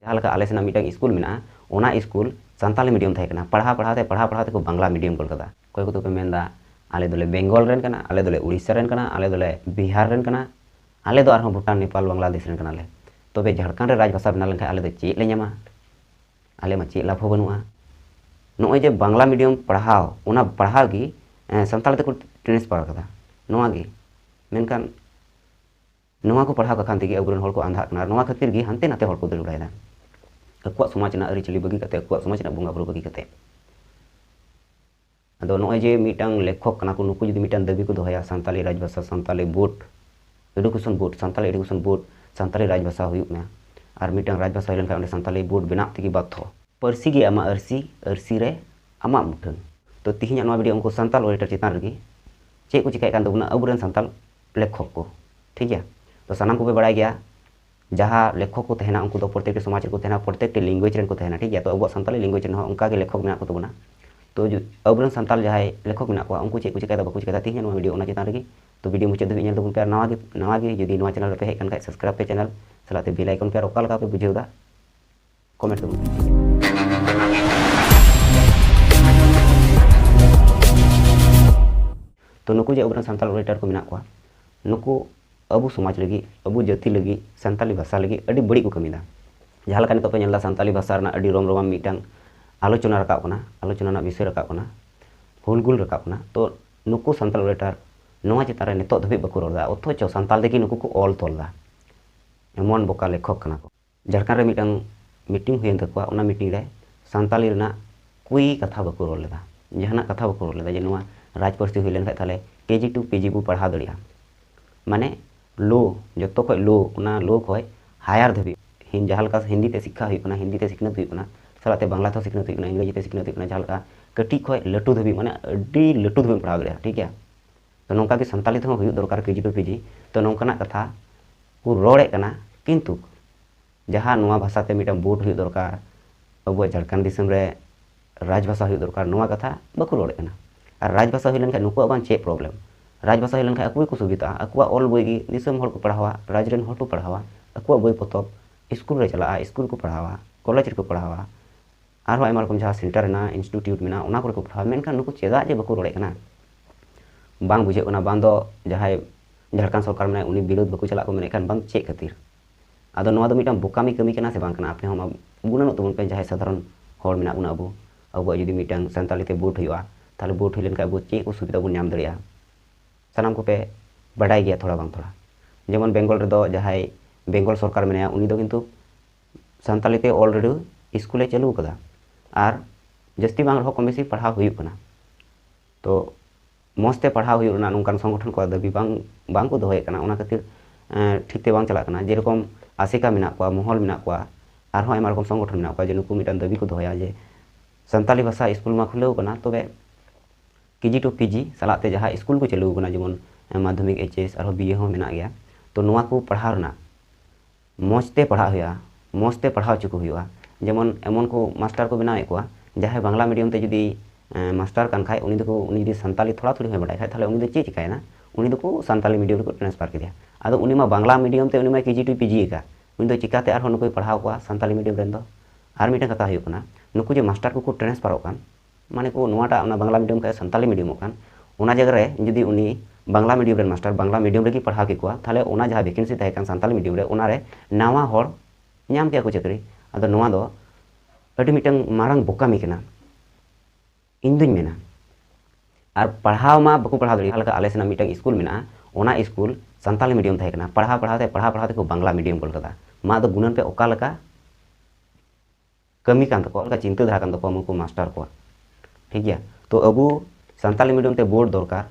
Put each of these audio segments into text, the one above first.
जहाँ लेका आले सेना मिटन स्कूल मेना ओना स्कूल संताली मीडियम थाहे कना पढ़ा को बांग्ला मीडियम कर कदा कोई को तो मेनदा आले दोले बेंगल रेन कना आले दोले उड़ीसा रेन कना आले दोले बिहार रेन कना आले दो आरहों भूटान नेपाल बांग्लादेश रेन कना ले तबे झारखंड रे राजभाषा बना लेनखान आले दो चेक ले ᱧᱟᱢᱟ आले मा चेक लाभ हो बनुआ नोय जे बांग्ला मीडियम पढ़ाव ओना पढ़ाव की संताल तेको ट्रांसफर कदा नोआ गे मेनखान नोआ को पढ़ाव कखान तेगे अबुरन हर को आंधा कना नोआ खातिर गे हानते नाते हर को दल उड़ायदा अकुआ समाज ना अरिचली बगी कते अकुआ समाज ना बंगा बुरु बगी कते अदो नोय जे मिटांग लेखक कना को नुकु जदि मिटांग दाबी को दोहया संताली राजभाषा Santali board education board Santali education board Santali राजभाषा हुयुक ना और मिटांग राजभाषा हुई लेनखान संताली बोर्ड बेना तेगे बाध्य परसी गे आमा अरसी रे आमा मुठन तो तिहिना नोआ वीडियो उनको संताल ओरेटर चितान रगी चे को चिकाय कान तबुना अबुरन संताल लेखक को ठीक है तो सानाम को पे बड़ाय गया जहाँ लेखक को तहना उनको तो प्रत्येक समाज को तहना प्रत्येक लैंग्वेज रेन को तहना ठीक है तो अब संताली लैंग्वेज रेन उनका के लेखक मेना को तबुना तो जो अबुरन संताल जहाँ लेखक मेना को उनको चे को चिकाय बाको चिकाय तिहिना नोआ वीडियो ओना चितान रगी तो वीडियो मुचाद धबी नेल तबुन पे नवा गे जदि नोआ चैनल पे हेज कान खाय सब्सक्राइब पे चैनल सलाते बेल आइकन पे ओका लगा पे बुझेउदा कमेंट तबुन तो नुकु जे अबुरन संताल ओरेटर को मेना को नुकु अबु समाज लगी अबु जाति लगी संताली भाषा लगी अड़ी बड़ी को कमीदा जहाँ लेका नितो पे नेलदा संताली भाषा रना अड़ी रोम रोमाम मिटांग आलोचना रकाब कना आलोचना ना विषय रकाब कना हुलगुल रकाब कना तो नुकु संताल ओरेटर नोआ चितान रे नितो धबी बको रोदा अथच संताल देगी नुकु को ऑल तोलदा एमन बोका लेखक कना को झारखंड रे मिटांग मीटिंग हुयन तकवा ओना मीटिंग रे संताली रना कोई कथा बको रोल लेदा जहाना कथा बको रोल लेदा जे नोआ राज पार्टी हुई लेन खाले केजी टू पीजी बो पढ़ा दड़िया माने लो जो खो लो उना लो खो हायर धबी जहाँ हिंदी ते शिक्षा हुई हिंदी ते सिखनत हुई सालाते बांग्ला ते सिखनत हुई इंग्रेजी ते सिखनत हुई जहाँ कटी खो लटू धबी माने अड्डी लटू धबी पढ़ा दड़िया ठीक है तो नौका की संताली ते हुई दरकार केजी टू पीजी तो नौकाना कथा को रोड़े कना किंतु जहाँ नोआ भाषा ते मिटा बोर्ड हुई दरकार अब झारखंड दिसम रे राजभाषा हुई दरकार नोआ कथा बको रोड़े कना और राजभाषा हुई लेनखान नुकुआ बान चे प्रॉब्लम राजभाषा हुई लेनखान अकुई को सुविधा अकुआ ऑल बोई गी दिसम हर को पढ़ावा राज रेन हर को पढ़ावा अकुआ बोई पतब स्कूल रे चला स्कूल को पढ़ावा कॉलेज रे को पढ़ावा और आयमा रकम जहाँ सेंटर ना इंस्टीट्यूट मेना ओना को पढ़ावा मेनखान नुकु चेदा जे बको रोड़े कना बांग बुझे कना बांग दो जहाँ झारखंड सरकार में उनी विरोध बको चला को मेने खान बांग चे खातिर आदो नोआ दो मिटांग बोकामी कमी कना से बांग कना आपे हम बुना तबन पे जहाँ साधारण हर मेना उना अब जुदी मिटांग संताली ते बोर्ड हुआ ताले बोर्ड हुई लेनखान अब चे को सुविधा बन नाम दड़िया सानाम को पे बड़ाई गया थोड़ा बांग थोड़ा जेमन बेंगल रे दो जहाँ बेंगल सरकार मेना उनी दो किंतु संताली ते ऑलरेडी स्कूले चालू कदा और जस्ती बांग रहो कम बेसी पढ़ाव हुई कना तो मस्ते पढ़ाव हुई ना नोंकान संगठन को दाबी बांग को दोहय कना ओना खातिर ठीक ते बांग चला कना जेरकम आसिका मेना को महल मेना को और आयमा रकम संगठन मेना को जे नुकु मिटान दाबी को दोहया जे संताली भाषा स्कूल में खुलेव कना तबे केजी टू पीजी सालाते जहाँ स्कूल को चालू कना जेमन माध्यमिक एचएस और बीए हो मेना गया तो नोआ को पढ़ाव ना मजते पढ़ा हुआ मजते पढ़ाव चुको हुआ जेमन एमन को मास्टर को बनावे को जहाँ बांग्ला मीडियम ते जुदी मास्टर कान खाय उनी दो उनी जुदी संताली थोड़ा थोड़ी हो बड़ाय खाय थाले उनी दो चे चिकायना उनी दो संताली मीडियम को ट्रांसफर किया आदो उनी मा बांग्ला मीडियम ते उनी मा केजी टू पीजी का उनी दो चिकाते आर नुको पढ़ाव को संताली मीडियम रेन दो आर मिटा कथा हुई कना नुको जे मास्टर को ट्रांसफर कान माने को नोआटा बांग्ला मीडियम का संताली मीडियम कान ओना जगह रे जुदी उनी Bangla medium rain master Bangla medium रे पढ़ा के को थाले ओना जहाँ वैकेंसी तहे कान संताली मीडियम रे ओना रे नावा हर नाम के को चाकरी आदो नोआ दो अडी मिटंग मारंग बोकामी कना इन दुñ मेना और पढ़ाव मा बको पढ़ाव दड़ी हलका आले सेना मिटंग स्कूल मेना ओना स्कूल संताली मीडियम तहे कना पढ़ाव को बांग्ला मीडियम कोल कदा मा दो गुणन पे ओका लका कमी कान तको का चिंता धारा कान तको मको मास्टर को ठीक है तो अबू संताली मीडियम ते बोर्ड दरकार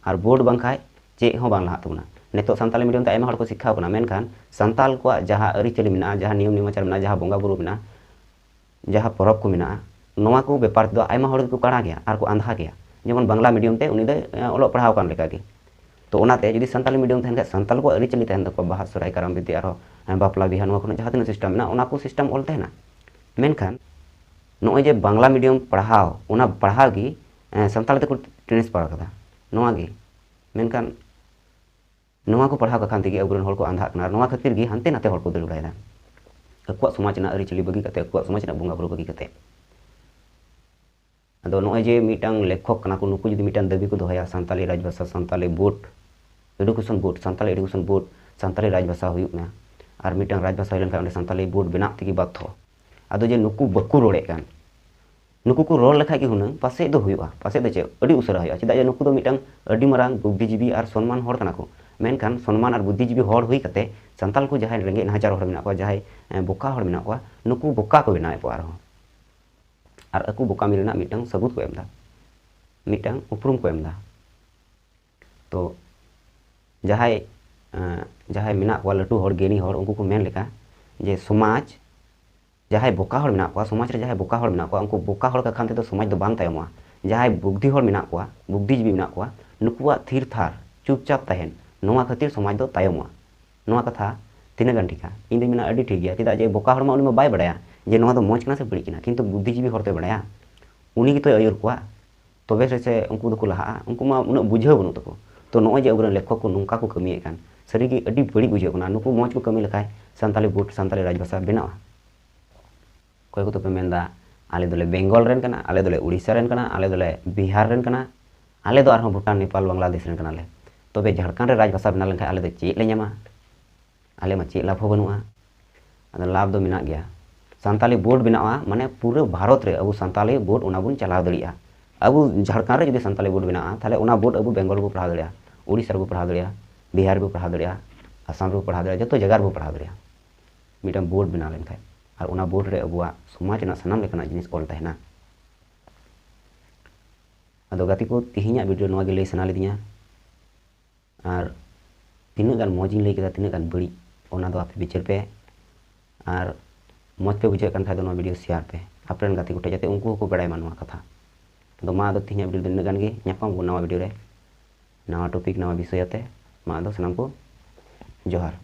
और बोर्ड बांखाय चे हो बांग लहा तबना नितो संताली मीडियम ते आयमा हड़ को शिक्षा कना मेनखान संताल को जहाँ अरिचली मेना जहाँ नियम नियमाचार मेना जहाँ बोंगा बुरु मेना जहाँ परब को मेना नोआ को बेपार दो आयमा हड़ को काड़ा गया और को आंधा गया जेमन बांग्ला मीडियम ते उनी दे ओलो पढ़ाव कान लेका गे तो ओनाते जुदी संताली मीडियम तहन संताल को अरिचली तहन तको बाहा सराय कराम बिदि आरो बापला बिहा नोआ को जहाँ तीन सिस्टम मेना ओना को सिस्टम ऑल तहना मेनखान नोय जे बांग्ला मीडियम पढ़ाव ओना पढ़ाव की संताल तेको ट्रांसफर कदा नोआ गे मेनखान नोआ को पढ़ाव कखान तेगे अबुरन हर को आंधा कना नोआ खातिर गे हानते नाते हर को दल उड़ायदा akuak समाज ना अरिचली बगी कते akuak समाज ना बंगा बुरु बगी कते अदो नॉय जे मिटांग लेखक कना को नुकु जुदी मिटांग दाबी को दोहया सान्ताली राजभाषा Santali board education board Santali education board Santali राजभाषा हुयुग ना और मिटांग राजभाषा हुई लेनखान सान्ताली बोर्ड बेना तेगी बाध्य अदो जे नुकु बकु रोड़े कान नुकु को रोड़ लेखाय हुनंग पासे दो हुयुआ पासे दो चे अडी उसरा हुयुआ चेदा जे नुकु दो मिटांग अडी मारांग बुद्धिजीवी और सम्मान हर कना को मेनखान सम्मान और बुद्धिजीवी हर हुई कते सान्ताल को जहाय रेंगे नाचार हर मेना को जहाय बोका हर मेना को नुकु बोका को बेनाए को और aku बोका मिलना मिटांग सबूत को एमदा मिटांग उपरुम को एमदा तो जहाय जहाय मेना को लटू हर गेनी हर उनको को मेन लेका जे समाज जहाय बोका हर मेना को समाज रे जहाय बोका हर मेना को उनको बोका हर का खान ते समाज दो बांग तायमवा जहाय बुद्धि हर मेना को बुद्धिजीवी मेना को नुकुआ थीर थार चुपचाप तहन नोआ खातिर समाज दो तायमवा नोआ कथा तीना गान ठीका इन दे मेना अडी ठीक गया चेदा जे बोका हर मा उनी मा बाय बडाया जे नोआ दो मोज कना से बड़ी किना किंतु बुद्धिजीवी हर तो बडाया उनी की तो अयुर को तबे से उनको दो लहा उनको मा उना बुझाव बनु तको तो नोय जे अबरन लेखक को नुंका को कमिए कान सरीगी अडी बड़ी बुझाव कना नुको मोज को कमी लखाय सान्ताली बोर्ड सान्ताली राजभाषा बेनावा कोई को तो पे मेंदा आले दोले बेंगल रेन कना आले दोले उड़ीसा रेन कना आले दोले बिहार रेन कना आले दो आरहों भूटान नेपाल बांग्लादेश रेन कना ले तबे झारखंड रे राजभाषा बेना लेनखाय आले दो चेक ले ᱧᱟᱢᱟ आले मा चेक लाभ बनुआ अदो लाभ दो मेना गया सान्ताली बोर्ड बनावा माने पूरे भारत रे अब सान्ताली बोर्ड ओना बुन चलाव दड़िया अब झारखंड रे जदि सान्ताली बोर्ड बनावा ताले ओना बोर्ड अब बेंगल को पढ़ा दड़िया उड़ीसा रे पढ़ा दड़िया बिहार रे पढ़ा दड़िया आसाम रे पढ़ा दड़िया जतो जगह रे पढ़ा दड़िया मिटन बोर्ड बना लेन खाय और ओना बोर्ड रे अबुआ समाज ना सनाम लेकना जिनिस ऑल तहना अदो गाती को तिहिया वीडियो नवा गे लay सना लेदिया और तीना गान मौजिन लay केदा तीना गान बड़ी ओना दो आपे बिचार पे और मौज पे बुझे खान दो वीडियो शेयर पे आपन गाती को जाते उनको को बड़ाय मानवा कथा तो मा दो तिहिया वीडियो दिन गान गे ᱧᱟᱯᱟᱢ को नवा वीडियो रे नवा टॉपिक नवा विषय आते मा दो सनाम को जोहार।